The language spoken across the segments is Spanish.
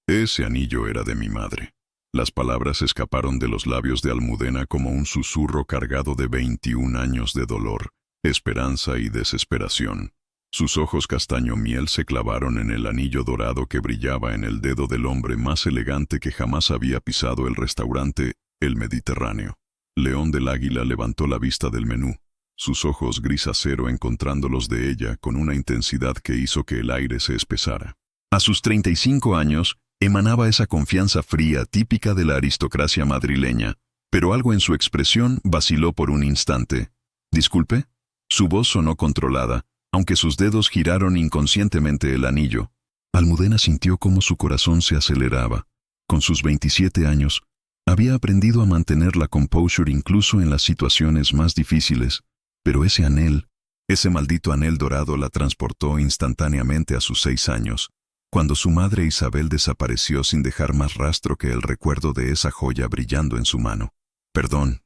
Ese anillo era de mi madre. Las palabras escaparon de los labios de Almudena como un susurro cargado de 21 años de dolor, esperanza y desesperación. Sus ojos castaño miel se clavaron en el anillo dorado que brillaba en el dedo del hombre más elegante que jamás había pisado el restaurante, el Mediterráneo. León del Águila levantó la vista del menú, sus ojos gris acero encontrando los de ella con una intensidad que hizo que el aire se espesara. A sus 35 años, emanaba esa confianza fría típica de la aristocracia madrileña, pero algo en su expresión vaciló por un instante. «¿Disculpe?» Su voz sonó controlada, aunque sus dedos giraron inconscientemente el anillo. Almudena sintió cómo su corazón se aceleraba. Con sus 27 años, había aprendido a mantener la composure incluso en las situaciones más difíciles, pero ese maldito anel dorado la transportó instantáneamente a sus 6 años, cuando su madre Isabel desapareció sin dejar más rastro que el recuerdo de esa joya brillando en su mano. «Perdón,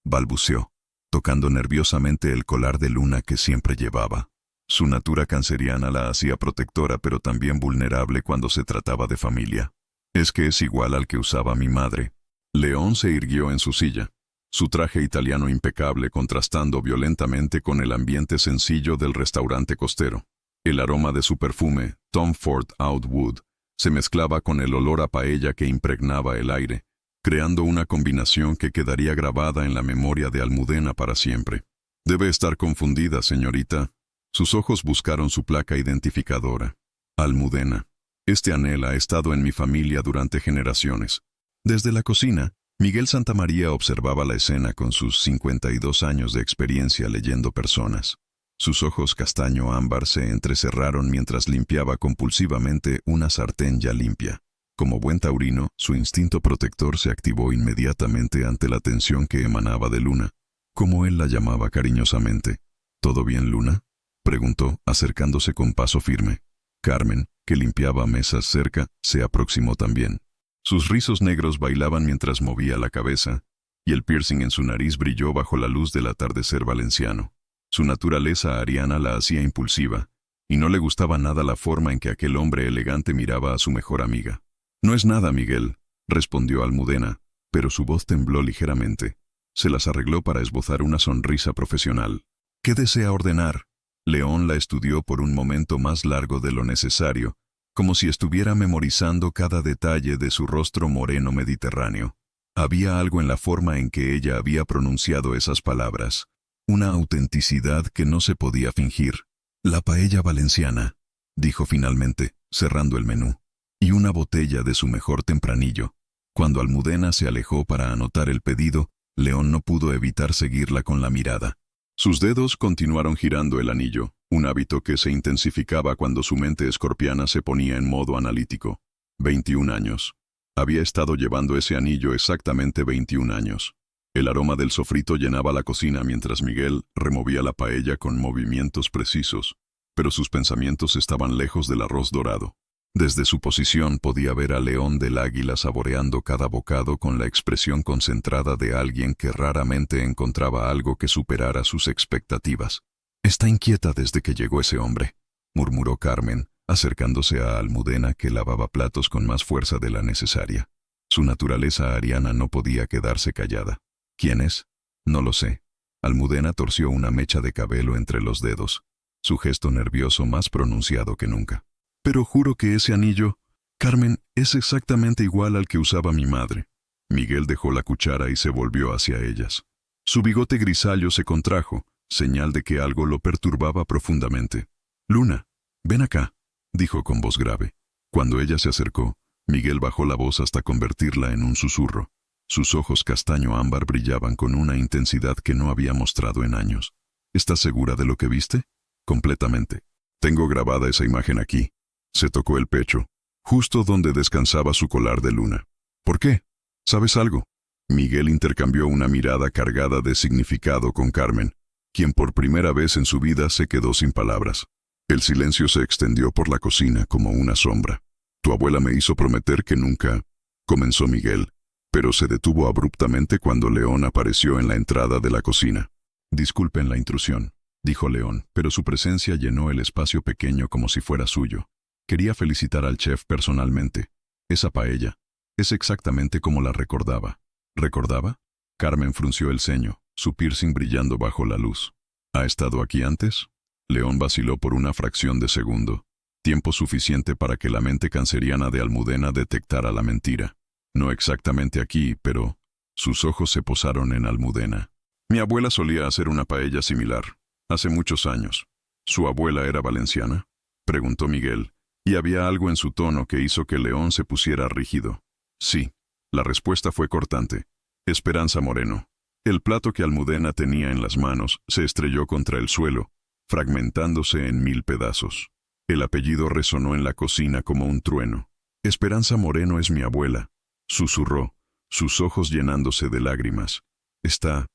balbuceó, tocando nerviosamente el collar de luna que siempre llevaba. Su natura canceriana la hacía protectora pero también vulnerable cuando se trataba de familia. «Es que es igual al que usaba mi madre». León se irguió en su silla, su traje italiano impecable contrastando violentamente con el ambiente sencillo del restaurante costero. El aroma de su perfume, Tom Ford Oud Wood, se mezclaba con el olor a paella que impregnaba el aire, creando una combinación que quedaría grabada en la memoria de Almudena para siempre. «Debe estar confundida, señorita». Sus ojos buscaron su placa identificadora. «Almudena. Este anel ha estado en mi familia durante generaciones». Desde la cocina, Miguel Santamaría observaba la escena con sus 52 años de experiencia leyendo personas. Sus ojos castaño ámbar se entrecerraron mientras limpiaba compulsivamente una sartén ya limpia. Como buen taurino, su instinto protector se activó inmediatamente ante la tensión que emanaba de Luna, como él la llamaba cariñosamente. «¿Todo bien, Luna?», preguntó, acercándose con paso firme. Carmen, que limpiaba mesas cerca, se aproximó también. Sus rizos negros bailaban mientras movía la cabeza, y el piercing en su nariz brilló bajo la luz del atardecer valenciano. Su naturaleza ariana la hacía impulsiva, y no le gustaba nada la forma en que aquel hombre elegante miraba a su mejor amiga. «No es nada, Miguel», respondió Almudena, pero su voz tembló ligeramente. Se las arregló para esbozar una sonrisa profesional. «¿Qué desea ordenar?». León la estudió por un momento más largo de lo necesario, como si estuviera memorizando cada detalle de su rostro moreno mediterráneo. Había algo en la forma en que ella había pronunciado esas palabras, una autenticidad que no se podía fingir. «La paella valenciana», dijo finalmente, cerrando el menú, «y una botella de su mejor tempranillo». Cuando Almudena se alejó para anotar el pedido, León no pudo evitar seguirla con la mirada. Sus dedos continuaron girando el anillo, un hábito que se intensificaba cuando su mente escorpiana se ponía en modo analítico. 21 años. Había estado llevando ese anillo exactamente 21 años. El aroma del sofrito llenaba la cocina mientras Miguel removía la paella con movimientos precisos, pero sus pensamientos estaban lejos del arroz dorado. Desde su posición podía ver a León del Águila saboreando cada bocado con la expresión concentrada de alguien que raramente encontraba algo que superara sus expectativas. «Está inquieta desde que llegó ese hombre», murmuró Carmen, acercándose a Almudena que lavaba platos con más fuerza de la necesaria. Su naturaleza ariana no podía quedarse callada. «¿Quién es?». «No lo sé». Almudena torció una mecha de cabello entre los dedos, su gesto nervioso más pronunciado que nunca. «Pero juro que ese anillo, Carmen, es exactamente igual al que usaba mi madre». Miguel dejó la cuchara y se volvió hacia ellas. Su bigote grisallo se contrajo, señal de que algo lo perturbaba profundamente. «Luna, ven acá», dijo con voz grave. Cuando ella se acercó, Miguel bajó la voz hasta convertirla en un susurro. Sus ojos castaño ámbar brillaban con una intensidad que no había mostrado en años. «¿Estás segura de lo que viste?». «Completamente. Tengo grabada esa imagen aquí». Se tocó el pecho, justo donde descansaba su collar de luna. «¿Por qué? ¿Sabes algo?». Miguel intercambió una mirada cargada de significado con Carmen, quien por primera vez en su vida se quedó sin palabras. El silencio se extendió por la cocina como una sombra. «Tu abuela me hizo prometer que nunca», comenzó Miguel, pero se detuvo abruptamente cuando León apareció en la entrada de la cocina. «Disculpen la intrusión», dijo León, pero su presencia llenó el espacio pequeño como si fuera suyo. Quería felicitar al chef personalmente. Esa paella es exactamente como la recordaba. ¿Recordaba? Carmen frunció el ceño, su piercing brillando bajo la luz. ¿Ha estado aquí antes? León vaciló por una fracción de segundo. Tiempo suficiente para que la mente canceriana de Almudena detectara la mentira. No exactamente aquí, pero sus ojos se posaron en Almudena. Mi abuela solía hacer una paella similar, hace muchos años. ¿Su abuela era valenciana?, preguntó Miguel, y había algo en su tono que hizo que León se pusiera rígido. Sí, la respuesta fue cortante. Esperanza Moreno. El plato que Almudena tenía en las manos se estrelló contra el suelo, fragmentándose en 1000 pedazos. El apellido resonó en la cocina como un trueno. Esperanza Moreno es mi abuela, susurró, sus ojos llenándose de lágrimas. Está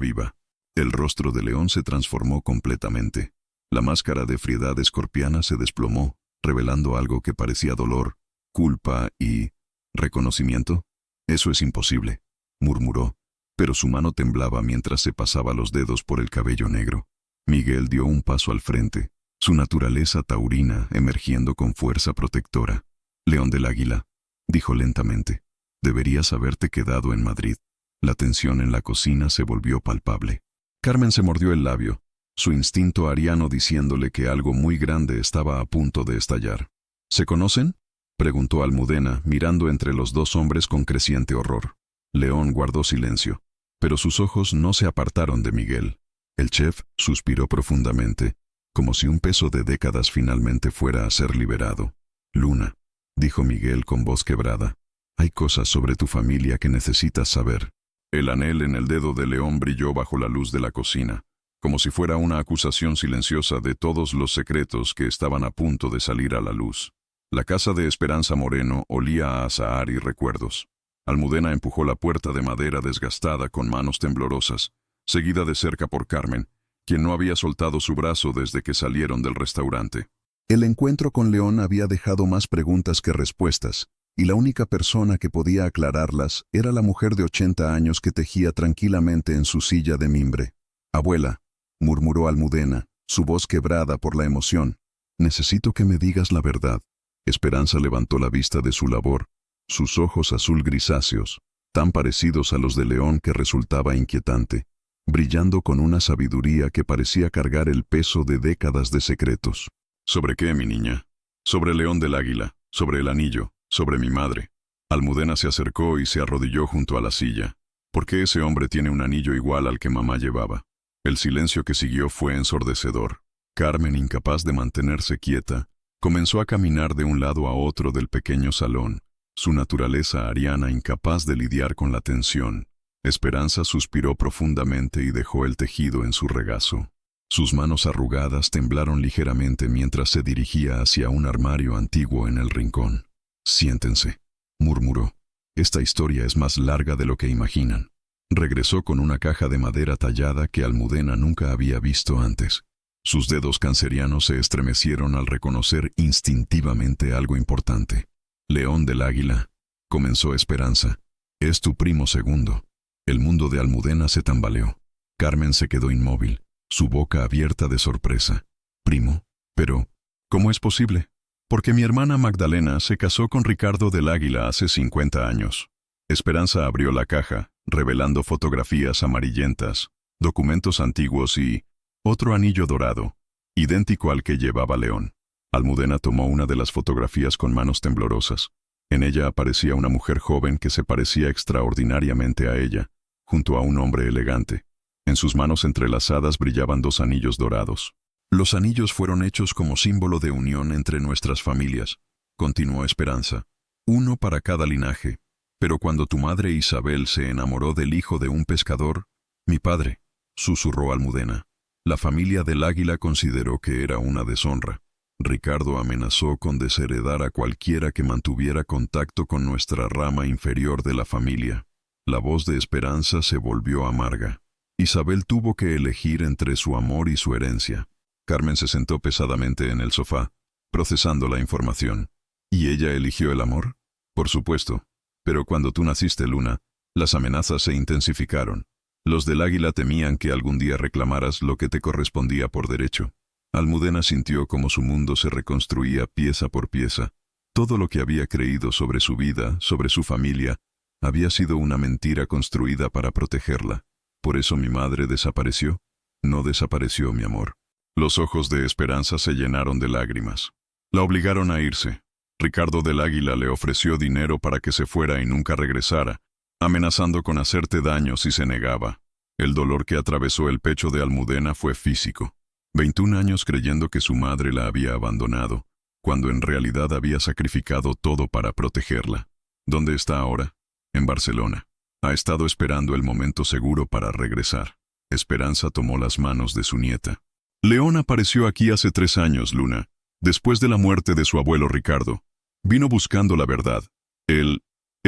viva. El rostro de León se transformó completamente. La máscara de frialdad escorpiana se desplomó, revelando algo que parecía dolor, culpa y reconocimiento. Eso es imposible, murmuró, pero su mano temblaba mientras se pasaba los dedos por el cabello negro. Miguel dio un paso al frente, su naturaleza taurina emergiendo con fuerza protectora. León del Águila, dijo lentamente, deberías haberte quedado en Madrid. La tensión en la cocina se volvió palpable. Carmen se mordió el labio, su instinto ariano diciéndole que algo muy grande estaba a punto de estallar. ¿Se conocen?, preguntó Almudena, mirando entre los dos hombres con creciente horror. León guardó silencio, pero sus ojos no se apartaron de Miguel. El chef suspiró profundamente, como si un peso de décadas finalmente fuera a ser liberado. Luna, dijo Miguel con voz quebrada, hay cosas sobre tu familia que necesitas saber. El anel en el dedo de León brilló bajo la luz de la cocina, como si fuera una acusación silenciosa de todos los secretos que estaban a punto de salir a la luz. La casa de Esperanza Moreno olía a azahar y recuerdos. Almudena empujó la puerta de madera desgastada con manos temblorosas, seguida de cerca por Carmen, quien no había soltado su brazo desde que salieron del restaurante. El encuentro con León había dejado más preguntas que respuestas, y la única persona que podía aclararlas era la mujer de 80 años que tejía tranquilamente en su silla de mimbre. Abuela, murmuró Almudena, su voz quebrada por la emoción, necesito que me digas la verdad. Esperanza levantó la vista de su labor, sus ojos azul grisáceos, tan parecidos a los de León que resultaba inquietante, brillando con una sabiduría que parecía cargar el peso de décadas de secretos. ¿Sobre qué, mi niña? Sobre León del Águila, sobre el anillo, sobre mi madre. Almudena se acercó y se arrodilló junto a la silla. ¿Por qué ese hombre tiene un anillo igual al que mamá llevaba? El silencio que siguió fue ensordecedor. Carmen, incapaz de mantenerse quieta, comenzó a caminar de un lado a otro del pequeño salón, su naturaleza ariana incapaz de lidiar con la tensión. Esperanza suspiró profundamente y dejó el tejido en su regazo. Sus manos arrugadas temblaron ligeramente mientras se dirigía hacia un armario antiguo en el rincón. Siéntense, murmuró. Esta historia es más larga de lo que imaginan. Regresó con una caja de madera tallada que Almudena nunca había visto antes. Sus dedos cancerianos se estremecieron al reconocer instintivamente algo importante. León del Águila, comenzó Esperanza, es tu primo segundo. El mundo de Almudena se tambaleó. Carmen se quedó inmóvil, su boca abierta de sorpresa. Primo, pero, ¿cómo es posible? Porque mi hermana Magdalena se casó con Ricardo del Águila hace 50 años. Esperanza abrió la caja, revelando fotografías amarillentas, documentos antiguos y otro anillo dorado, idéntico al que llevaba León. Almudena tomó una de las fotografías con manos temblorosas. En ella aparecía una mujer joven que se parecía extraordinariamente a ella, junto a un hombre elegante. En sus manos entrelazadas brillaban 2 anillos dorados. Los anillos fueron hechos como símbolo de unión entre nuestras familias, continuó Esperanza. Uno para cada linaje. Pero cuando tu madre Isabel se enamoró del hijo de un pescador, mi padre, susurró Almudena, la familia del Águila consideró que era una deshonra. Ricardo amenazó con desheredar a cualquiera que mantuviera contacto con nuestra rama inferior de la familia. La voz de Esperanza se volvió amarga. Isabel tuvo que elegir entre su amor y su herencia. Carmen se sentó pesadamente en el sofá, procesando la información. ¿Y ella eligió el amor? Por supuesto. Pero cuando tú naciste, Luna, las amenazas se intensificaron. Los del Águila temían que algún día reclamaras lo que te correspondía por derecho. Almudena sintió como su mundo se reconstruía pieza por pieza. Todo lo que había creído sobre su vida, sobre su familia, había sido una mentira construida para protegerla. ¿Por eso mi madre desapareció? No desapareció, mi amor. Los ojos de Esperanza se llenaron de lágrimas. La obligaron a irse. Ricardo del Águila le ofreció dinero para que se fuera y nunca regresara, amenazando con hacerte daño si se negaba. El dolor que atravesó el pecho de Almudena fue físico. 21 años creyendo que su madre la había abandonado, cuando en realidad había sacrificado todo para protegerla. ¿Dónde está ahora? En Barcelona. Ha estado esperando el momento seguro para regresar. Esperanza tomó las manos de su nieta. León apareció aquí hace 3 años, Luna, después de la muerte de su abuelo Ricardo. Vino buscando la verdad. Él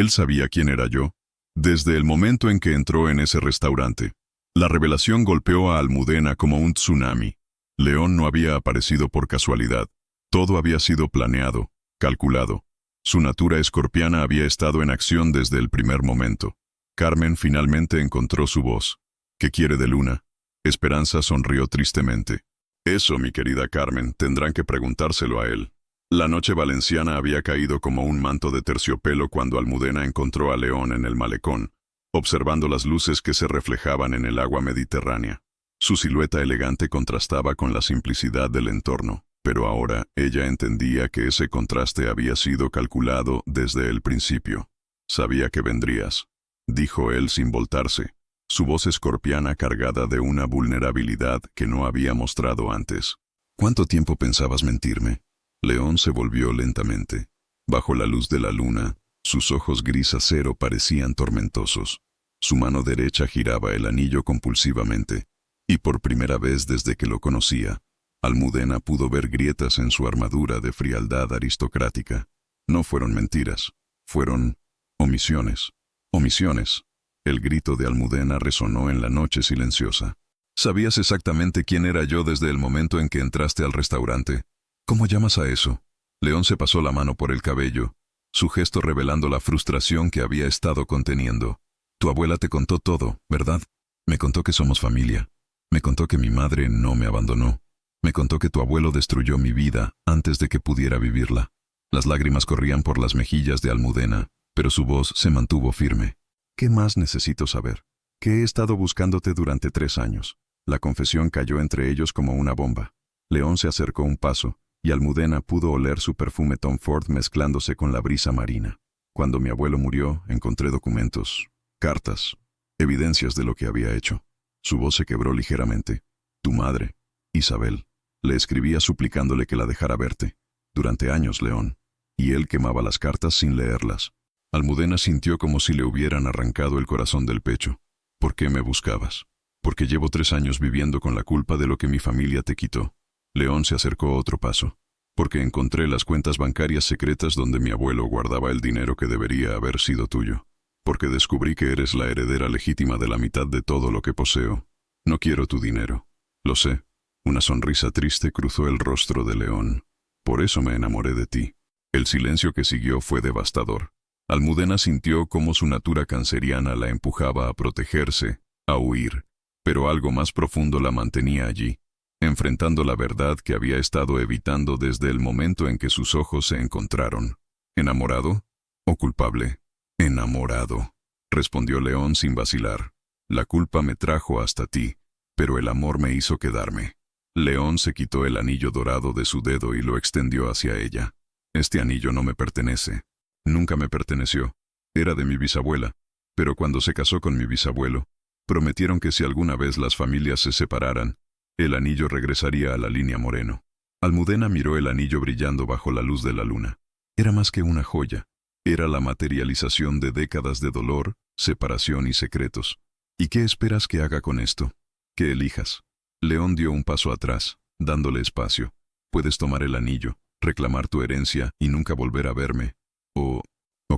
sabía quién era yo. Desde el momento en que entró en ese restaurante, la revelación golpeó a Almudena como un tsunami. León no había aparecido por casualidad. Todo había sido planeado, calculado. Su natura escorpiana había estado en acción desde el primer momento. Carmen finalmente encontró su voz. ¿Qué quiere de Luna? Esperanza sonrió tristemente. Eso, mi querida Carmen, tendrán que preguntárselo a él. La noche valenciana había caído como un manto de terciopelo cuando Almudena encontró a León en el malecón, observando las luces que se reflejaban en el agua mediterránea. Su silueta elegante contrastaba con la simplicidad del entorno, pero ahora ella entendía que ese contraste había sido calculado desde el principio. Sabía que vendrías, dijo él sin voltarse, su voz escorpiana cargada de una vulnerabilidad que no había mostrado antes. ¿Cuánto tiempo pensabas mentirme? León se volvió lentamente. Bajo la luz de la luna, sus ojos gris acero parecían tormentosos. Su mano derecha giraba el anillo compulsivamente, y por primera vez desde que lo conocía, Almudena pudo ver grietas en su armadura de frialdad aristocrática. No fueron mentiras, fueron omisiones. Omisiones. El grito de Almudena resonó en la noche silenciosa. ¿Sabías exactamente quién era yo desde el momento en que entraste al restaurante? ¿Cómo llamas a eso? León se pasó la mano por el cabello, su gesto revelando la frustración que había estado conteniendo. Tu abuela te contó todo, ¿verdad? Me contó que somos familia. Me contó que mi madre no me abandonó. Me contó que tu abuelo destruyó mi vida antes de que pudiera vivirla. Las lágrimas corrían por las mejillas de Almudena, pero su voz se mantuvo firme. ¿Qué más necesito saber? Que he estado buscándote durante 3 años. La confesión cayó entre ellos como una bomba. León se acercó un paso, y Almudena pudo oler su perfume Tom Ford mezclándose con la brisa marina. Cuando mi abuelo murió, encontré documentos, cartas, evidencias de lo que había hecho. Su voz se quebró ligeramente. Tu madre, Isabel, le escribía suplicándole que la dejara verte. Durante años, León. Y él quemaba las cartas sin leerlas. Almudena sintió como si le hubieran arrancado el corazón del pecho. ¿Por qué me buscabas? Porque llevo 3 años viviendo con la culpa de lo que mi familia te quitó. León se acercó otro paso. Porque encontré las cuentas bancarias secretas donde mi abuelo guardaba el dinero que debería haber sido tuyo. Porque descubrí que eres la heredera legítima de la mitad de todo lo que poseo. No quiero tu dinero. Lo sé. Una sonrisa triste cruzó el rostro de León. Por eso me enamoré de ti. El silencio que siguió fue devastador. Almudena sintió cómo su natura canceriana la empujaba a protegerse, a huir, pero algo más profundo la mantenía allí, enfrentando la verdad que había estado evitando desde el momento en que sus ojos se encontraron. ¿Enamorado? ¿O culpable? Enamorado, respondió León sin vacilar. La culpa me trajo hasta ti, pero el amor me hizo quedarme. León se quitó el anillo dorado de su dedo y lo extendió hacia ella. Este anillo no me pertenece. Nunca me perteneció. Era de mi bisabuela, pero cuando se casó con mi bisabuelo, prometieron que si alguna vez las familias se separaran, el anillo regresaría a la línea Moreno. Almudena miró el anillo brillando bajo la luz de la luna. Era más que una joya. Era la materialización de décadas de dolor, separación y secretos. ¿Y qué esperas que haga con esto? Que elijas. León dio un paso atrás, dándole espacio. Puedes tomar el anillo, reclamar tu herencia y nunca volver a verme. ¿O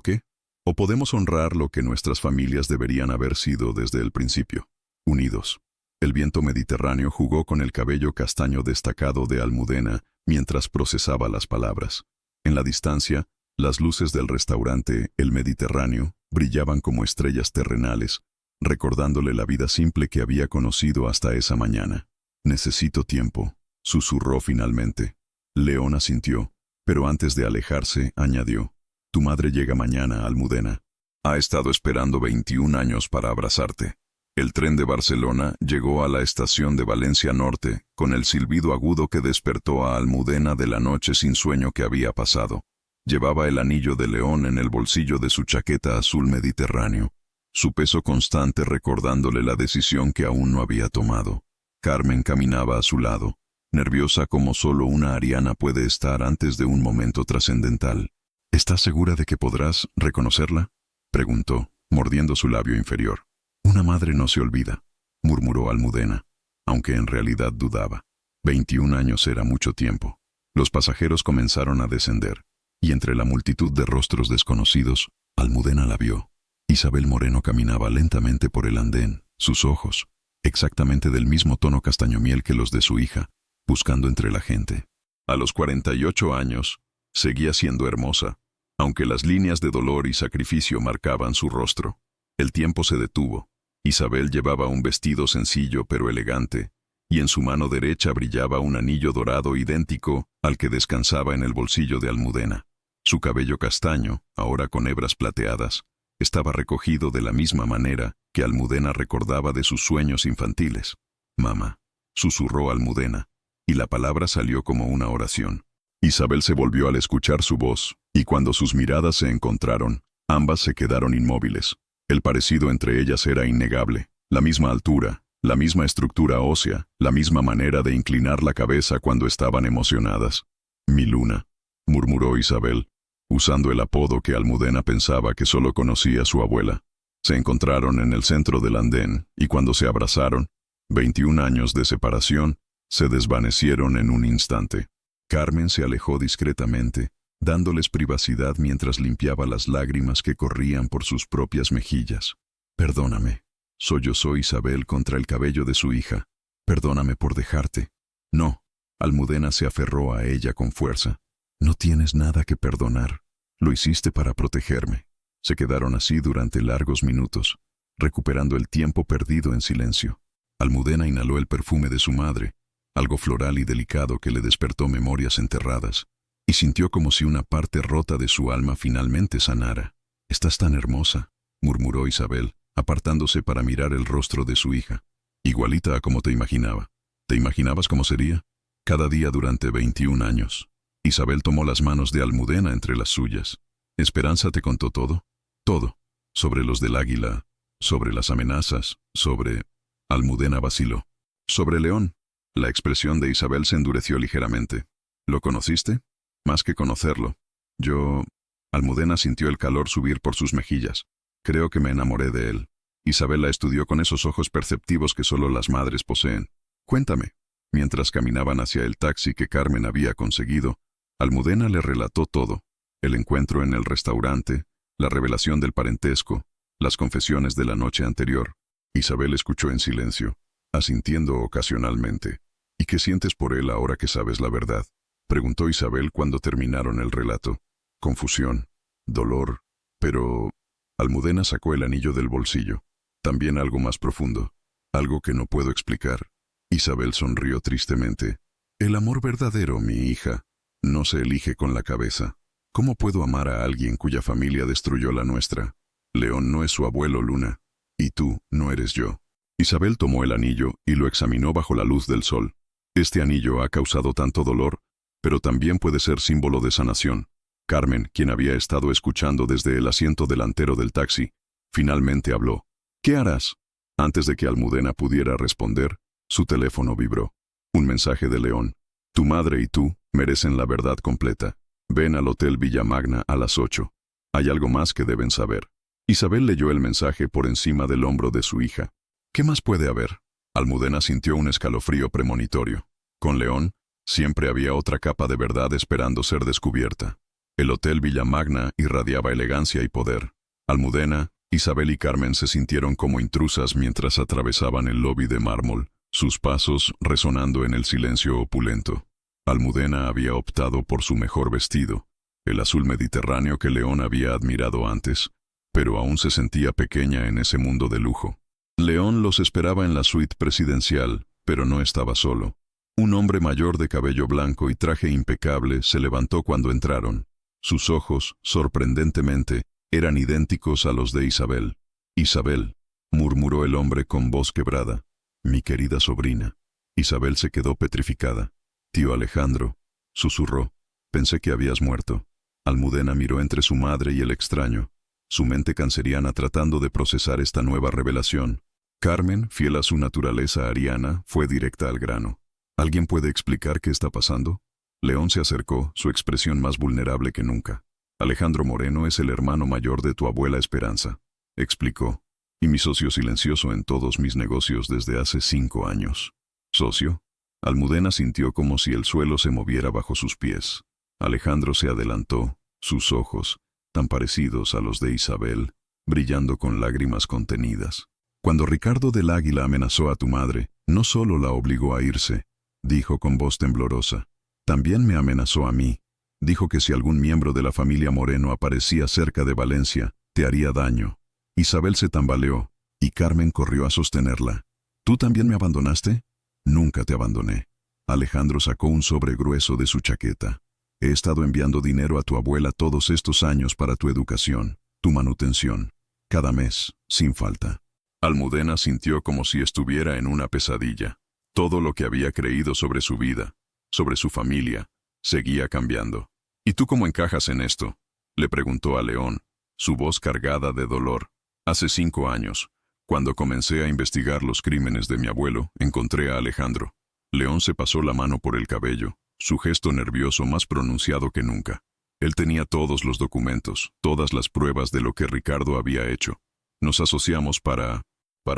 qué? O podemos honrar lo que nuestras familias deberían haber sido desde el principio, unidos. El viento mediterráneo jugó con el cabello castaño destacado de Almudena mientras procesaba las palabras. En la distancia, las luces del restaurante, el Mediterráneo, brillaban como estrellas terrenales, recordándole la vida simple que había conocido hasta esa mañana. Necesito tiempo, susurró finalmente. León asintió, pero antes de alejarse, añadió: tu madre llega mañana, Almudena. Ha estado esperando 21 años para abrazarte. El tren de Barcelona llegó a la estación de Valencia Norte, con el silbido agudo que despertó a Almudena de la noche sin sueño que había pasado. Llevaba el anillo de León en el bolsillo de su chaqueta azul mediterráneo, su peso constante recordándole la decisión que aún no había tomado. Carmen caminaba a su lado, nerviosa como solo una ariana puede estar antes de un momento trascendental. ¿Estás segura de que podrás reconocerla?, preguntó, mordiendo su labio inferior. Una madre no se olvida, murmuró Almudena, aunque en realidad dudaba. 21 años era mucho tiempo. Los pasajeros comenzaron a descender, y entre la multitud de rostros desconocidos, Almudena la vio. Isabel Moreno caminaba lentamente por el andén, sus ojos, exactamente del mismo tono castañomiel que los de su hija, buscando entre la gente. A los 48 años, seguía siendo hermosa, aunque las líneas de dolor y sacrificio marcaban su rostro. El tiempo se detuvo. Isabel llevaba un vestido sencillo pero elegante, y en su mano derecha brillaba un anillo dorado idéntico al que descansaba en el bolsillo de Almudena. Su cabello castaño, ahora con hebras plateadas, estaba recogido de la misma manera que Almudena recordaba de sus sueños infantiles. «Mamá», susurró Almudena, y la palabra salió como una oración. Isabel se volvió al escuchar su voz, y cuando sus miradas se encontraron, ambas se quedaron inmóviles. El parecido entre ellas era innegable, la misma altura, la misma estructura ósea, la misma manera de inclinar la cabeza cuando estaban emocionadas. «Mi Luna», murmuró Isabel, usando el apodo que Almudena pensaba que solo conocía su abuela. Se encontraron en el centro del andén, y cuando se abrazaron, 21 años de separación, se desvanecieron en un instante. Carmen se alejó discretamente, dándoles privacidad mientras limpiaba las lágrimas que corrían por sus propias mejillas. «Perdóname», sollozó Isabel contra el cabello de su hija. «Perdóname por dejarte». «No», Almudena se aferró a ella con fuerza. «No tienes nada que perdonar. Lo hiciste para protegerme». Se quedaron así durante largos minutos, recuperando el tiempo perdido en silencio. Almudena inhaló el perfume de su madre, algo floral y delicado que le despertó memorias enterradas, y sintió como si una parte rota de su alma finalmente sanara. «Estás tan hermosa», murmuró Isabel, apartándose para mirar el rostro de su hija. «Igualita a como te imaginaba». «¿Te imaginabas cómo sería?» «Cada día durante 21 años». Isabel tomó las manos de Almudena entre las suyas. «¿Esperanza te contó todo?» «Todo. Sobre los del águila, sobre las amenazas, sobre...» Almudena vaciló. «Sobre León». La expresión de Isabel se endureció ligeramente. «¿Lo conociste?» «Más que conocerlo. Yo...» Almudena sintió el calor subir por sus mejillas. «Creo que me enamoré de él». Isabel la estudió con esos ojos perceptivos que solo las madres poseen. «Cuéntame». Mientras caminaban hacia el taxi que Carmen había conseguido, Almudena le relató todo: el encuentro en el restaurante, la revelación del parentesco, las confesiones de la noche anterior. Isabel escuchó en silencio, asintiendo ocasionalmente. «¿Y qué sientes por él ahora que sabes la verdad?», preguntó Isabel cuando terminaron el relato. «Confusión, dolor, pero...» Almudena sacó el anillo del bolsillo. «También algo más profundo, algo que no puedo explicar». Isabel sonrió tristemente. «El amor verdadero, mi hija, no se elige con la cabeza. ¿Cómo puedo amar a alguien cuya familia destruyó la nuestra? León no es su abuelo, Luna, y tú no eres yo». Isabel tomó el anillo y lo examinó bajo la luz del sol. «Este anillo ha causado tanto dolor, pero también puede ser símbolo de sanación». Carmen, quien había estado escuchando desde el asiento delantero del taxi, finalmente habló. «¿Qué harás?». Antes de que Almudena pudiera responder, su teléfono vibró. Un mensaje de León. «Tu madre y tú merecen la verdad completa. Ven al Hotel Villamagna a las 8. Hay algo más que deben saber». Isabel leyó el mensaje por encima del hombro de su hija. «¿Qué más puede haber?». Almudena sintió un escalofrío premonitorio. Con León, siempre había otra capa de verdad esperando ser descubierta. El Hotel Villamagna irradiaba elegancia y poder. Almudena, Isabel y Carmen se sintieron como intrusas mientras atravesaban el lobby de mármol, sus pasos resonando en el silencio opulento. Almudena había optado por su mejor vestido, el azul mediterráneo que León había admirado antes, pero aún se sentía pequeña en ese mundo de lujo. León los esperaba en la suite presidencial, pero no estaba solo. Un hombre mayor de cabello blanco y traje impecable se levantó cuando entraron. Sus ojos, sorprendentemente, eran idénticos a los de Isabel. «Isabel», murmuró el hombre con voz quebrada. «Mi querida sobrina». Isabel se quedó petrificada. «Tío Alejandro», susurró. «Pensé que habías muerto». Almudena miró entre su madre y el extraño, su mente canceriana tratando de procesar esta nueva revelación. Carmen, fiel a su naturaleza ariana, fue directa al grano. «¿Alguien puede explicar qué está pasando?» León se acercó, su expresión más vulnerable que nunca. «Alejandro Moreno es el hermano mayor de tu abuela Esperanza», explicó, «y mi socio silencioso en todos mis negocios desde hace 5 años». «¿Socio?» Almudena sintió como si el suelo se moviera bajo sus pies. Alejandro se adelantó, sus ojos, tan parecidos a los de Isabel, brillando con lágrimas contenidas. «Cuando Ricardo del Águila amenazó a tu madre, no solo la obligó a irse», dijo con voz temblorosa, «también me amenazó a mí. Dijo que si algún miembro de la familia Moreno aparecía cerca de Valencia, te haría daño». Isabel se tambaleó, y Carmen corrió a sostenerla. «¿Tú también me abandonaste?» «Nunca te abandoné». Alejandro sacó un sobre grueso de su chaqueta. «He estado enviando dinero a tu abuela todos estos años para tu educación, tu manutención, cada mes, sin falta». Almudena sintió como si estuviera en una pesadilla. Todo lo que había creído sobre su vida, sobre su familia, seguía cambiando. «¿Y tú cómo encajas en esto?», le preguntó a León, su voz cargada de dolor. «Hace 5 años, cuando comencé a investigar los crímenes de mi abuelo, encontré a Alejandro». León se pasó la mano por el cabello, su gesto nervioso más pronunciado que nunca. Él tenía todos los documentos, todas las pruebas de lo que Ricardo había hecho. Nos asociamos para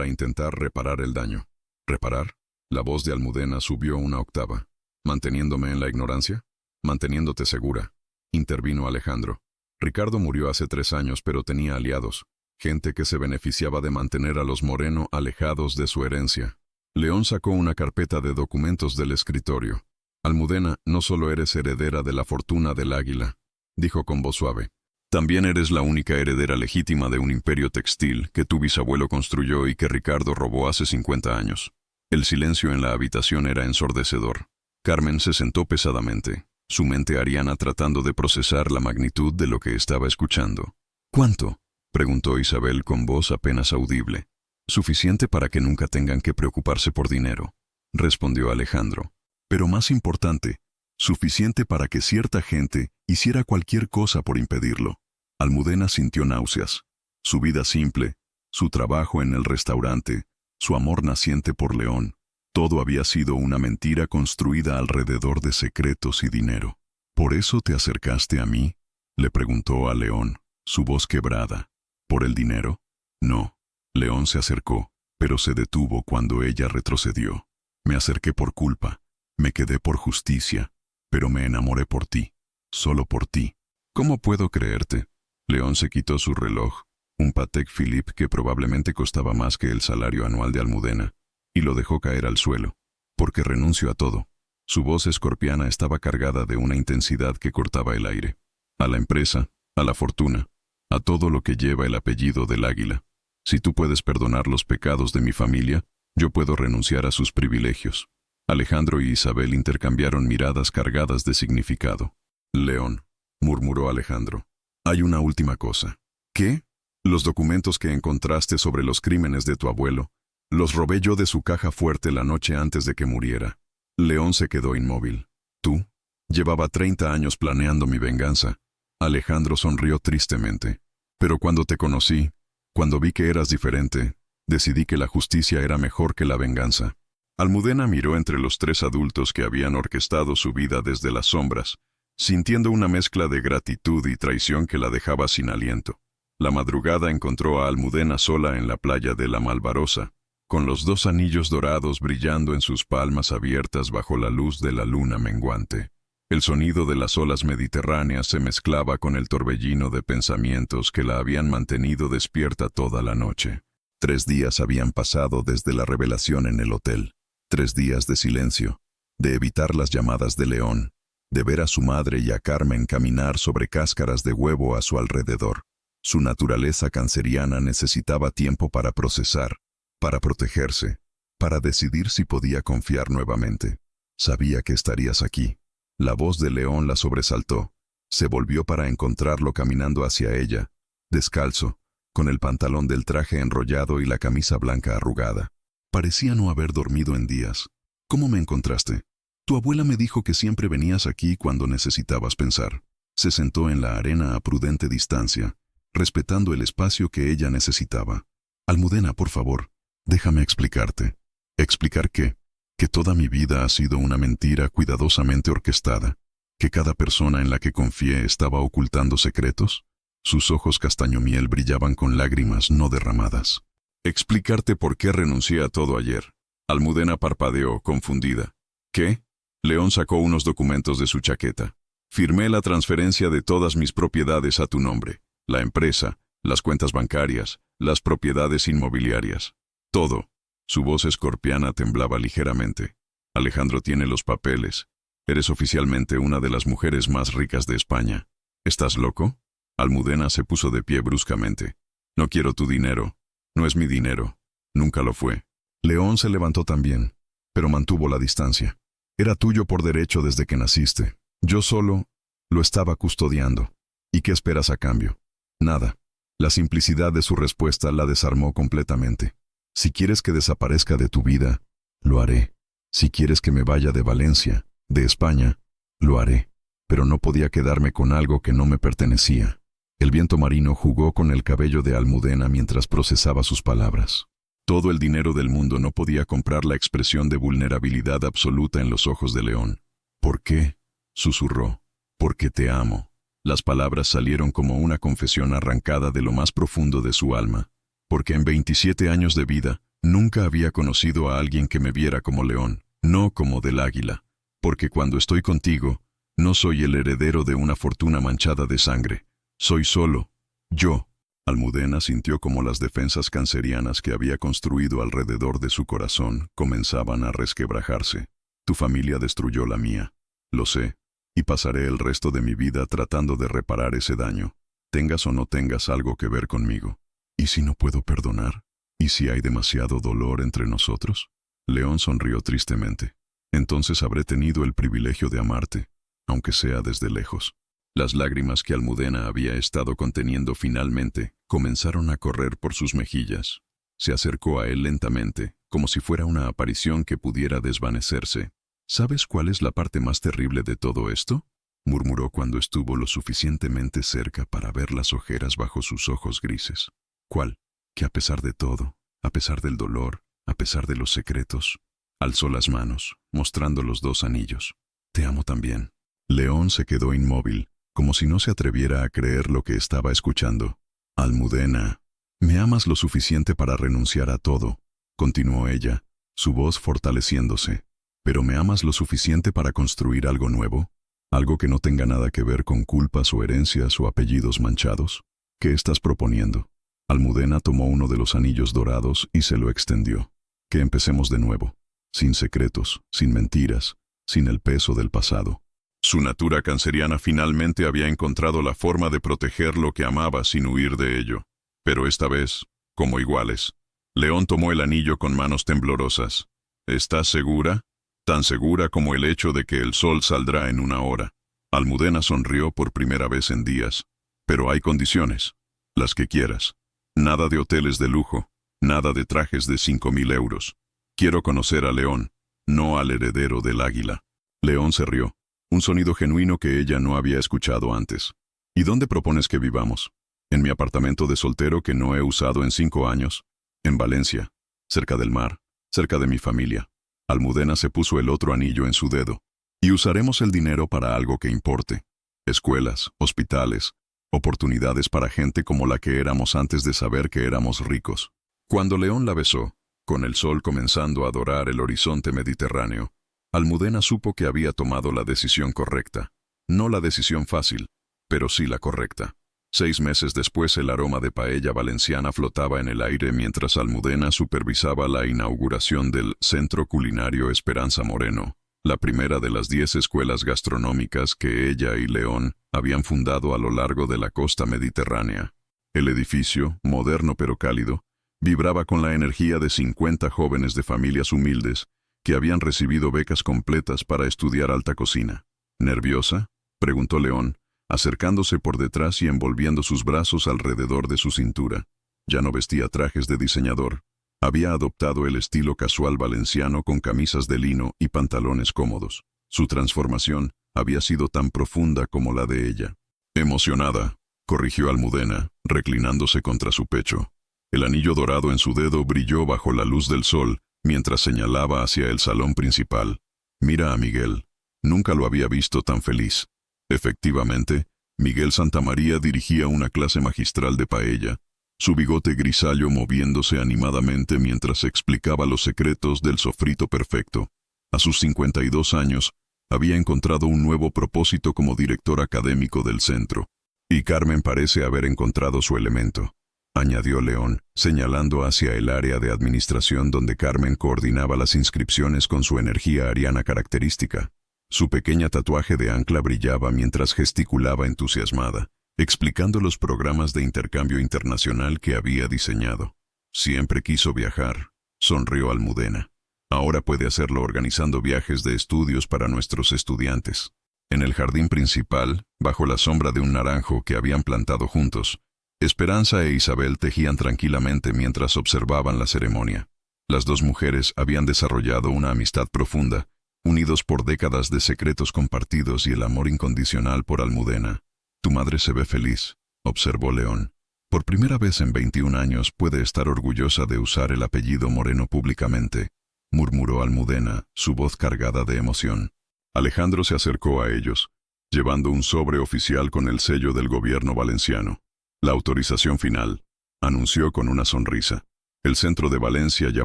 intentar reparar el daño. ¿Reparar? La voz de Almudena subió una octava. ¿Manteniéndome en la ignorancia? Manteniéndote segura, intervino Alejandro. Ricardo murió hace 3 años, pero tenía aliados, gente que se beneficiaba de mantener a los Moreno alejados de su herencia. León sacó una carpeta de documentos del escritorio. «Almudena, no solo eres heredera de la fortuna del Águila», dijo con voz suave. «También eres la única heredera legítima de un imperio textil que tu bisabuelo construyó y que Ricardo robó hace 50 años». El silencio en la habitación era ensordecedor. Carmen se sentó pesadamente, su mente ariana tratando de procesar la magnitud de lo que estaba escuchando. «¿Cuánto?», preguntó Isabel con voz apenas audible. «Suficiente para que nunca tengan que preocuparse por dinero», respondió Alejandro. «Pero más importante, suficiente para que cierta gente hiciera cualquier cosa por impedirlo». Almudena sintió náuseas. Su vida simple, su trabajo en el restaurante, su amor naciente por León, todo había sido una mentira construida alrededor de secretos y dinero. «¿Por eso te acercaste a mí?», le preguntó a León, su voz quebrada. «¿Por el dinero?». «No». León se acercó, pero se detuvo cuando ella retrocedió. «Me acerqué por culpa, me quedé por justicia, pero me enamoré por ti, solo por ti». «¿Cómo puedo creerte?». León se quitó su reloj, un Patek Philippe que probablemente costaba más que el salario anual de Almudena, y lo dejó caer al suelo. «Porque renuncio a todo». Su voz escorpiana estaba cargada de una intensidad que cortaba el aire. «A la empresa, a la fortuna, a todo lo que lleva el apellido del Águila. Si tú puedes perdonar los pecados de mi familia, yo puedo renunciar a sus privilegios». Alejandro y Isabel intercambiaron miradas cargadas de significado. «León», murmuró Alejandro, «hay una última cosa». «¿Qué?». «Los documentos que encontraste sobre los crímenes de tu abuelo, los robé yo de su caja fuerte la noche antes de que muriera». León se quedó inmóvil. «¿Tú?». «Llevaba 30 años planeando mi venganza». Alejandro sonrió tristemente. «Pero cuando te conocí, cuando vi que eras diferente, decidí que la justicia era mejor que la venganza». Almudena miró entre los 3 adultos que habían orquestado su vida desde las sombras, sintiendo una mezcla de gratitud y traición que la dejaba sin aliento. La madrugada encontró a Almudena sola en la playa de la Malvarosa, con los 2 anillos dorados brillando en sus palmas abiertas bajo la luz de la luna menguante. El sonido de las olas mediterráneas se mezclaba con el torbellino de pensamientos que la habían mantenido despierta toda la noche. 3 días habían pasado desde la revelación en el hotel. 3 días de silencio, de evitar las llamadas de León, de ver a su madre y a Carmen caminar sobre cáscaras de huevo a su alrededor. Su naturaleza canceriana necesitaba tiempo para procesar, para protegerse, para decidir si podía confiar nuevamente. Sabía que estarías aquí. La voz de León la sobresaltó. Se volvió para encontrarlo caminando hacia ella, descalzo, con el pantalón del traje enrollado y la camisa blanca arrugada. Parecía no haber dormido en días. ¿Cómo me encontraste? Tu abuela me dijo que siempre venías aquí cuando necesitabas pensar. Se sentó en la arena a prudente distancia, respetando el espacio que ella necesitaba. Almudena, por favor, déjame explicarte. ¿Explicar qué? Que toda mi vida ha sido una mentira cuidadosamente orquestada, que cada persona en la que confié estaba ocultando secretos. Sus ojos castaño miel brillaban con lágrimas no derramadas. Explicarte por qué renuncié a todo ayer. Almudena parpadeó, confundida. ¿Qué? León sacó unos documentos de su chaqueta. Firmé la transferencia de todas mis propiedades a tu nombre. La empresa, las cuentas bancarias, las propiedades inmobiliarias. Todo. Su voz escorpiana temblaba ligeramente. Alejandro tiene los papeles. Eres oficialmente una de las mujeres más ricas de España. ¿Estás loco? Almudena se puso de pie bruscamente. No quiero tu dinero. No es mi dinero. Nunca lo fue. León se levantó también, pero mantuvo la distancia. Era tuyo por derecho desde que naciste. Yo solo lo estaba custodiando. ¿Y qué esperas a cambio? Nada. La simplicidad de su respuesta la desarmó completamente. Si quieres que desaparezca de tu vida, lo haré. Si quieres que me vaya de Valencia, de España, lo haré. Pero no podía quedarme con algo que no me pertenecía. El viento marino jugó con el cabello de Almudena mientras procesaba sus palabras. Todo el dinero del mundo no podía comprar la expresión de vulnerabilidad absoluta en los ojos de León. ¿Por qué? Susurró. Porque te amo. Las palabras salieron como una confesión arrancada de lo más profundo de su alma. Porque en 27 años de vida, nunca había conocido a alguien que me viera como León, no como del águila. Porque cuando estoy contigo, no soy el heredero de una fortuna manchada de sangre. Soy solo yo. Almudena sintió como las defensas cancerianas que había construido alrededor de su corazón comenzaban a resquebrajarse. Tu familia destruyó la mía. Lo sé, y pasaré el resto de mi vida tratando de reparar ese daño, tengas o no tengas algo que ver conmigo. ¿Y si no puedo perdonar? ¿Y si hay demasiado dolor entre nosotros? León sonrió tristemente. Entonces habré tenido el privilegio de amarte, aunque sea desde lejos. Las lágrimas que Almudena había estado conteniendo finalmente comenzaron a correr por sus mejillas. Se acercó a él lentamente, como si fuera una aparición que pudiera desvanecerse. ¿Sabes cuál es la parte más terrible de todo esto? Murmuró cuando estuvo lo suficientemente cerca para ver las ojeras bajo sus ojos grises. ¿Cuál? Que a pesar de todo, a pesar del dolor, a pesar de los secretos, alzó las manos, mostrando los 2 anillos. Te amo también. León se quedó inmóvil, como si no se atreviera a creer lo que estaba escuchando. Almudena, ¿me amas lo suficiente para renunciar a todo? Continuó ella, su voz fortaleciéndose. ¿Pero me amas lo suficiente para construir algo nuevo? ¿Algo que no tenga nada que ver con culpas o herencias o apellidos manchados? ¿Qué estás proponiendo? Almudena tomó uno de los anillos dorados y se lo extendió. Que empecemos de nuevo, sin secretos, sin mentiras, sin el peso del pasado. Su natura canceriana finalmente había encontrado la forma de proteger lo que amaba sin huir de ello. Pero esta vez, como iguales. León tomó el anillo con manos temblorosas. ¿Estás segura? Tan segura como el hecho de que el sol saldrá en 1 hora. Almudena sonrió por primera vez en días. Pero hay condiciones. Las que quieras. Nada de hoteles de lujo. Nada de trajes de 5.000 euros. Quiero conocer a León, no al heredero del águila. León se rió. Un sonido genuino que ella no había escuchado antes. ¿Y dónde propones que vivamos? En mi apartamento de soltero que no he usado en 5 años. En Valencia, cerca del mar, cerca de mi familia. Almudena se puso el otro anillo en su dedo. Y usaremos el dinero para algo que importe. Escuelas, hospitales, oportunidades para gente como la que éramos antes de saber que éramos ricos. Cuando León la besó, con el sol comenzando a dorar el horizonte mediterráneo, Almudena supo que había tomado la decisión correcta. No la decisión fácil, pero sí la correcta. 6 meses después el aroma de paella valenciana flotaba en el aire mientras Almudena supervisaba la inauguración del Centro Culinario Esperanza Moreno, la primera de las 10 escuelas gastronómicas que ella y León habían fundado a lo largo de la costa mediterránea. El edificio, moderno pero cálido, vibraba con la energía de 50 jóvenes de familias humildes que habían recibido becas completas para estudiar alta cocina. ¿Nerviosa?, preguntó León, acercándose por detrás y envolviendo sus brazos alrededor de su cintura. Ya no vestía trajes de diseñador. Había adoptado el estilo casual valenciano con camisas de lino y pantalones cómodos. Su transformación había sido tan profunda como la de ella. Emocionada, corrigió Almudena, reclinándose contra su pecho. El anillo dorado en su dedo brilló bajo la luz del sol, mientras señalaba hacia el salón principal. Mira a Miguel. Nunca lo había visto tan feliz. Efectivamente, Miguel Santamaría dirigía una clase magistral de paella, su bigote grisallo moviéndose animadamente mientras explicaba los secretos del sofrito perfecto. A sus 52 años, había encontrado un nuevo propósito como director académico del centro. Y Carmen parece haber encontrado su elemento, añadió León, señalando hacia el área de administración donde Carmen coordinaba las inscripciones con su energía ariana característica. Su pequeña tatuaje de ancla brillaba mientras gesticulaba entusiasmada, explicando los programas de intercambio internacional que había diseñado. Siempre quiso viajar, sonrió Almudena. Ahora puede hacerlo organizando viajes de estudios para nuestros estudiantes. En el jardín principal, bajo la sombra de un naranjo que habían plantado juntos, Esperanza e Isabel tejían tranquilamente mientras observaban la ceremonia. Las dos mujeres habían desarrollado una amistad profunda, unidos por décadas de secretos compartidos y el amor incondicional por Almudena. Tu madre se ve feliz, observó León. Por primera vez en 21 años puede estar orgullosa de usar el apellido Moreno públicamente, murmuró Almudena, su voz cargada de emoción. Alejandro se acercó a ellos, llevando un sobre oficial con el sello del gobierno valenciano. La autorización final, anunció con una sonrisa. El centro de Valencia ya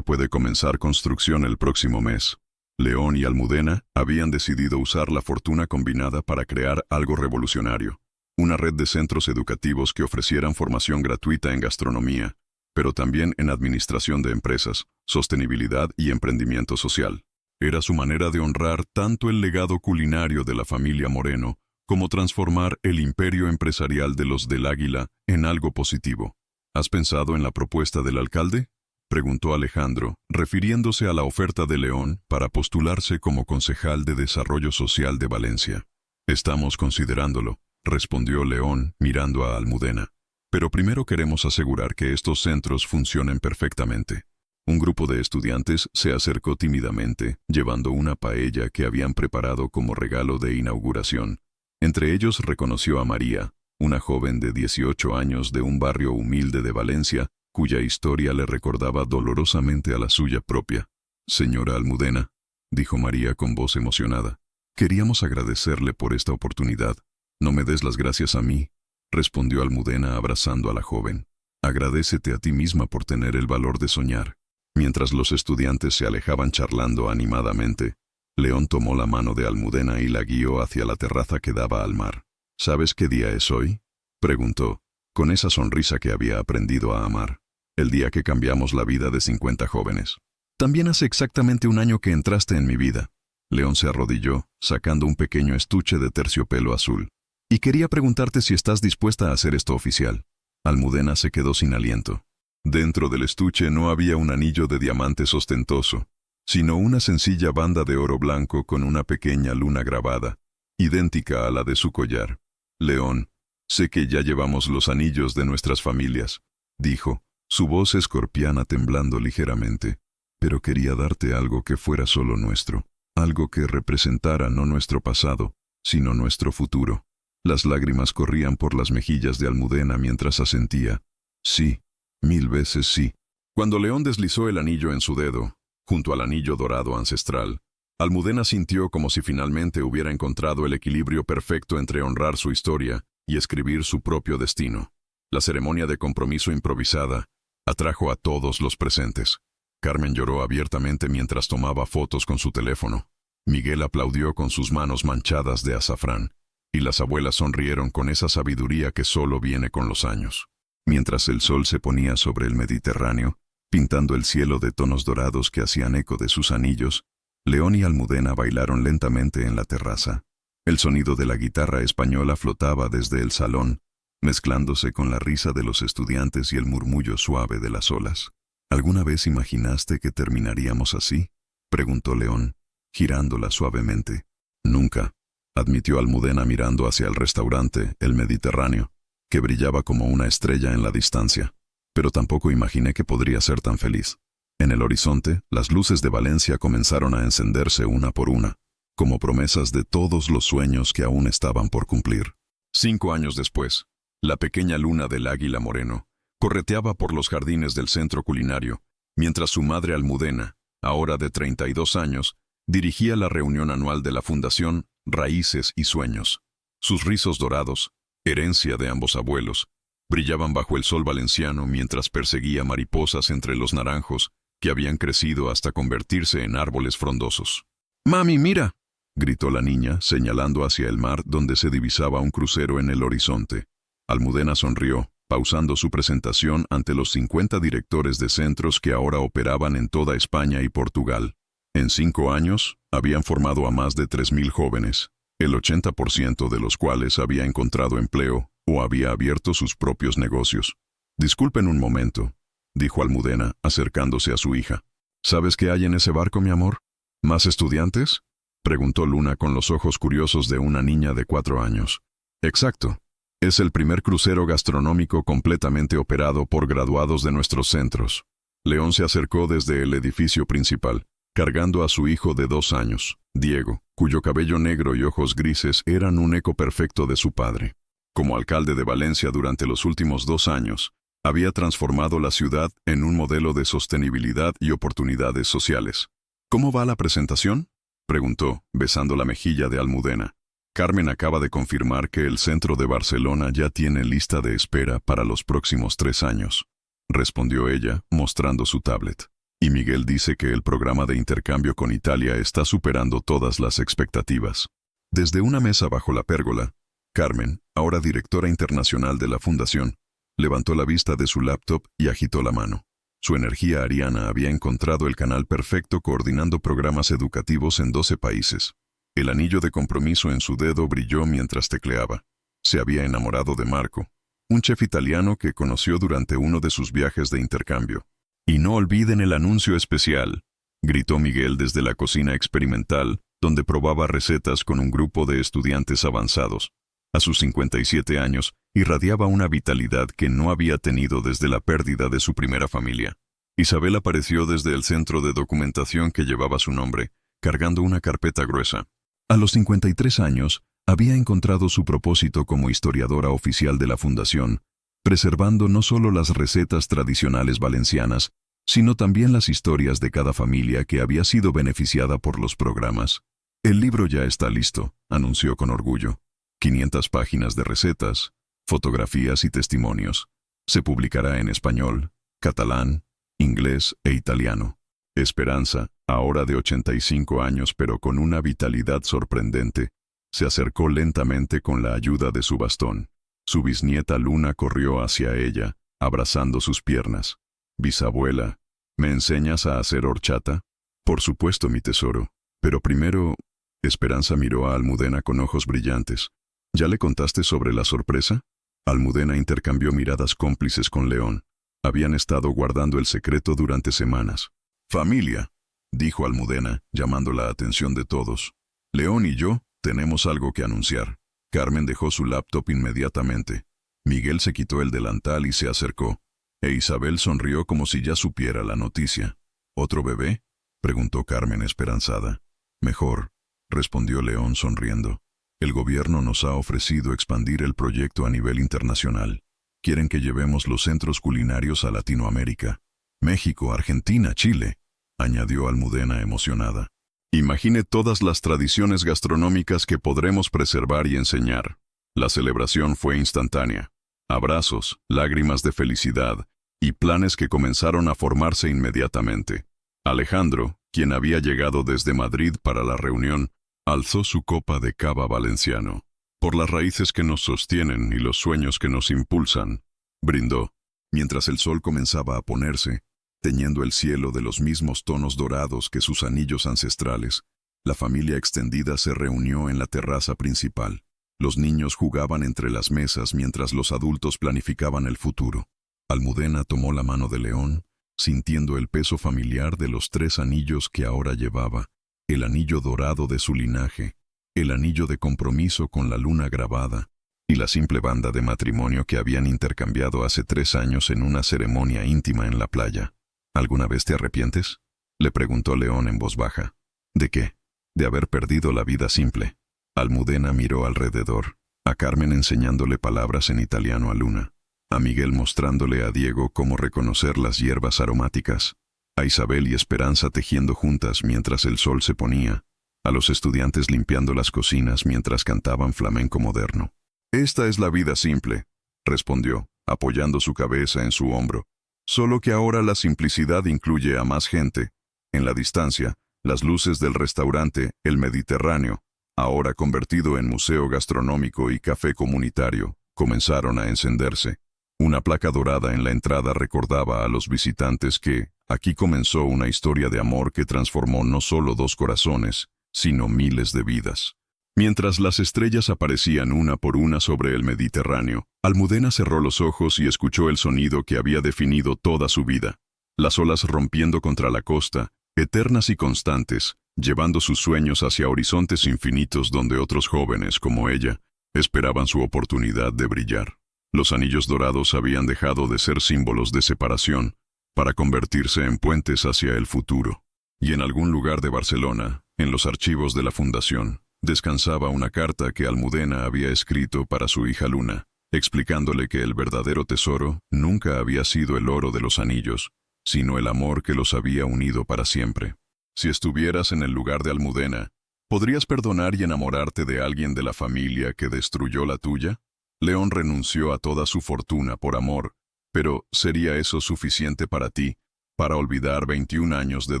puede comenzar construcción el próximo mes. León y Almudena habían decidido usar la fortuna combinada para crear algo revolucionario. Una red de centros educativos que ofrecieran formación gratuita en gastronomía, pero también en administración de empresas, sostenibilidad y emprendimiento social. Era su manera de honrar tanto el legado culinario de la familia Moreno, como transformar el imperio empresarial de los del Águila en algo positivo. ¿Has pensado en la propuesta del alcalde?, preguntó Alejandro, refiriéndose a la oferta de León para postularse como concejal de Desarrollo Social de Valencia. Estamos considerándolo, respondió León, mirando a Almudena. Pero primero queremos asegurar que estos centros funcionen perfectamente. Un grupo de estudiantes se acercó tímidamente, llevando una paella que habían preparado como regalo de inauguración. Entre ellos reconoció a María, una joven de 18 años de un barrio humilde de Valencia, cuya historia le recordaba dolorosamente a la suya propia. Señora Almudena, dijo María con voz emocionada, queríamos agradecerle por esta oportunidad. No me des las gracias a mí, respondió Almudena abrazando a la joven. Agradécete a ti misma por tener el valor de soñar. Mientras los estudiantes se alejaban charlando animadamente, León tomó la mano de Almudena y la guió hacia la terraza que daba al mar. ¿Sabes qué día es hoy?, preguntó, con esa sonrisa que había aprendido a amar. El día que cambiamos la vida de 50 jóvenes. También hace exactamente un año que entraste en mi vida. León se arrodilló, sacando un pequeño estuche de terciopelo azul. Y quería preguntarte si estás dispuesta a hacer esto oficial. Almudena se quedó sin aliento. Dentro del estuche no había un anillo de diamantes ostentoso, sino una sencilla banda de oro blanco con una pequeña luna grabada, idéntica a la de su collar. León, sé que ya llevamos los anillos de nuestras familias, dijo, su voz escorpiana temblando ligeramente, pero quería darte algo que fuera solo nuestro, algo que representara no nuestro pasado, sino nuestro futuro. Las lágrimas corrían por las mejillas de Almudena mientras asentía. Sí, 1000 veces sí. Cuando León deslizó el anillo en su dedo, junto al anillo dorado ancestral, Almudena sintió como si finalmente hubiera encontrado el equilibrio perfecto entre honrar su historia y escribir su propio destino. La ceremonia de compromiso improvisada atrajo a todos los presentes. Carmen lloró abiertamente mientras tomaba fotos con su teléfono. Miguel aplaudió con sus manos manchadas de azafrán, y las abuelas sonrieron con esa sabiduría que solo viene con los años. Mientras el sol se ponía sobre el Mediterráneo, pintando el cielo de tonos dorados que hacían eco de sus anillos, León y Almudena bailaron lentamente en la terraza. El sonido de la guitarra española flotaba desde el salón, mezclándose con la risa de los estudiantes y el murmullo suave de las olas. ¿Alguna vez imaginaste que terminaríamos así?, preguntó León, girándola suavemente. Nunca, admitió Almudena mirando hacia el restaurante, el Mediterráneo, que brillaba como una estrella en la distancia. Pero tampoco imaginé que podría ser tan feliz. En el horizonte, las luces de Valencia comenzaron a encenderse una por una, como promesas de todos los sueños que aún estaban por cumplir. 5 años después, la pequeña luna del Águila Moreno correteaba por los jardines del centro culinario, mientras su madre Almudena, ahora de 32 años, dirigía la reunión anual de la Fundación Raíces y Sueños. Sus rizos dorados, herencia de ambos abuelos, brillaban bajo el sol valenciano mientras perseguía mariposas entre los naranjos que habían crecido hasta convertirse en árboles frondosos. «¡Mami, mira!», gritó la niña, señalando hacia el mar donde se divisaba un crucero en el horizonte. Almudena sonrió, pausando su presentación ante los 50 directores de centros que ahora operaban en toda España y Portugal. En 5 años, habían formado a más de 3.000 jóvenes, el 80% de los cuales había encontrado empleo o había abierto sus propios negocios. «Disculpen un momento», dijo Almudena, acercándose a su hija. «¿Sabes qué hay en ese barco, mi amor? ¿Más estudiantes?», preguntó Luna con los ojos curiosos de una niña de 4 años. «Exacto. Es el primer crucero gastronómico completamente operado por graduados de nuestros centros». León se acercó desde el edificio principal, cargando a su hijo de 2 años, Diego, cuyo cabello negro y ojos grises eran un eco perfecto de su padre. Como alcalde de Valencia durante los últimos 2 años, había transformado la ciudad en un modelo de sostenibilidad y oportunidades sociales. «¿Cómo va la presentación?», preguntó, besando la mejilla de Almudena. «Carmen acaba de confirmar que el centro de Barcelona ya tiene lista de espera para los próximos 3 años», respondió ella, mostrando su tablet. «Y Miguel dice que el programa de intercambio con Italia está superando todas las expectativas». Desde una mesa bajo la pérgola, Carmen, ahora directora internacional de la Fundación, levantó la vista de su laptop y agitó la mano. Su energía ariana había encontrado el canal perfecto coordinando programas educativos en 12 países. El anillo de compromiso en su dedo brilló mientras tecleaba. Se había enamorado de Marco, un chef italiano que conoció durante uno de sus viajes de intercambio. «Y no olviden el anuncio especial», gritó Miguel desde la cocina experimental, donde probaba recetas con un grupo de estudiantes avanzados. A sus 57 años, irradiaba una vitalidad que no había tenido desde la pérdida de su primera familia. Isabel apareció desde el centro de documentación que llevaba su nombre, cargando una carpeta gruesa. A los 53 años, había encontrado su propósito como historiadora oficial de la Fundación, preservando no solo las recetas tradicionales valencianas, sino también las historias de cada familia que había sido beneficiada por los programas. «El libro ya está listo», anunció con orgullo. 500 páginas de recetas, fotografías y testimonios. Se publicará en español, catalán, inglés e italiano. Esperanza, ahora de 85 años pero con una vitalidad sorprendente, se acercó lentamente con la ayuda de su bastón. Su bisnieta Luna corrió hacia ella, abrazando sus piernas. «Bisabuela, ¿me enseñas a hacer horchata?». «Por supuesto, mi tesoro. Pero primero…». Esperanza miró a Almudena con ojos brillantes. «¿Ya le contaste sobre la sorpresa?». Almudena intercambió miradas cómplices con León. Habían estado guardando el secreto durante semanas. «Familia», dijo Almudena, llamando la atención de todos. «León y yo tenemos algo que anunciar». Carmen dejó su laptop inmediatamente. Miguel se quitó el delantal y se acercó. E Isabel sonrió como si ya supiera la noticia. «¿Otro bebé?», preguntó Carmen esperanzada. «Mejor», respondió León sonriendo. «El gobierno nos ha ofrecido expandir el proyecto a nivel internacional. Quieren que llevemos los centros culinarios a Latinoamérica. México, Argentina, Chile», añadió Almudena emocionada. «Imagine todas las tradiciones gastronómicas que podremos preservar y enseñar». La celebración fue instantánea. Abrazos, lágrimas de felicidad y planes que comenzaron a formarse inmediatamente. Alejandro, quien había llegado desde Madrid para la reunión, alzó su copa de cava valenciano. «Por las raíces que nos sostienen y los sueños que nos impulsan», brindó, mientras el sol comenzaba a ponerse, teñiendo el cielo de los mismos tonos dorados que sus anillos ancestrales. La familia extendida se reunió en la terraza principal. Los niños jugaban entre las mesas mientras los adultos planificaban el futuro. Almudena tomó la mano de León sintiendo el peso familiar de los 3 anillos que ahora llevaba, el anillo dorado de su linaje, el anillo de compromiso con la luna grabada, y la simple banda de matrimonio que habían intercambiado hace 3 años en una ceremonia íntima en la playa. ¿Alguna vez te arrepientes?, le preguntó León en voz baja. ¿De qué? De haber perdido la vida simple. Almudena miró alrededor, a Carmen enseñándole palabras en italiano a Luna, a Miguel mostrándole a Diego cómo reconocer las hierbas aromáticas, a Isabel y Esperanza tejiendo juntas mientras el sol se ponía, a los estudiantes limpiando las cocinas mientras cantaban flamenco moderno. «Esta es la vida simple», respondió, apoyando su cabeza en su hombro. «Solo que ahora la simplicidad incluye a más gente. En la distancia, las luces del restaurante El Mediterráneo, ahora convertido en museo gastronómico y café comunitario, comenzaron a encenderse. Una placa dorada en la entrada recordaba a los visitantes que aquí comenzó una historia de amor que transformó no solo 2 corazones, sino miles de vidas». Mientras las estrellas aparecían una por una sobre el Mediterráneo, Almudena cerró los ojos y escuchó el sonido que había definido toda su vida. Las olas rompiendo contra la costa, eternas y constantes, llevando sus sueños hacia horizontes infinitos donde otros jóvenes como ella esperaban su oportunidad de brillar. Los anillos dorados habían dejado de ser símbolos de separación para convertirse en puentes hacia el futuro. Y en algún lugar de Barcelona, en los archivos de la Fundación, descansaba una carta que Almudena había escrito para su hija Luna, explicándole que el verdadero tesoro nunca había sido el oro de los anillos, sino el amor que los había unido para siempre. Si estuvieras en el lugar de Almudena, ¿podrías perdonar y enamorarte de alguien de la familia que destruyó la tuya? León renunció a toda su fortuna por amor, pero ¿sería eso suficiente para ti, para olvidar 21 años de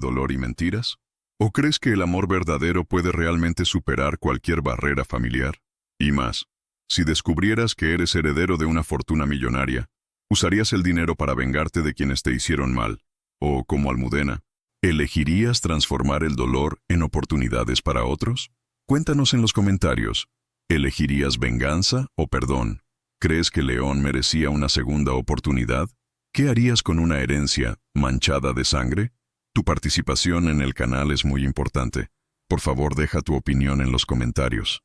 dolor y mentiras? ¿O crees que el amor verdadero puede realmente superar cualquier barrera familiar? Y más, si descubrieras que eres heredero de una fortuna millonaria, ¿usarías el dinero para vengarte de quienes te hicieron mal? O, como Almudena, ¿elegirías transformar el dolor en oportunidades para otros? Cuéntanos en los comentarios. ¿Elegirías venganza o perdón? ¿Crees que León merecía una segunda oportunidad? ¿Qué harías con una herencia manchada de sangre? Tu participación en el canal es muy importante. Por favor, deja tu opinión en los comentarios.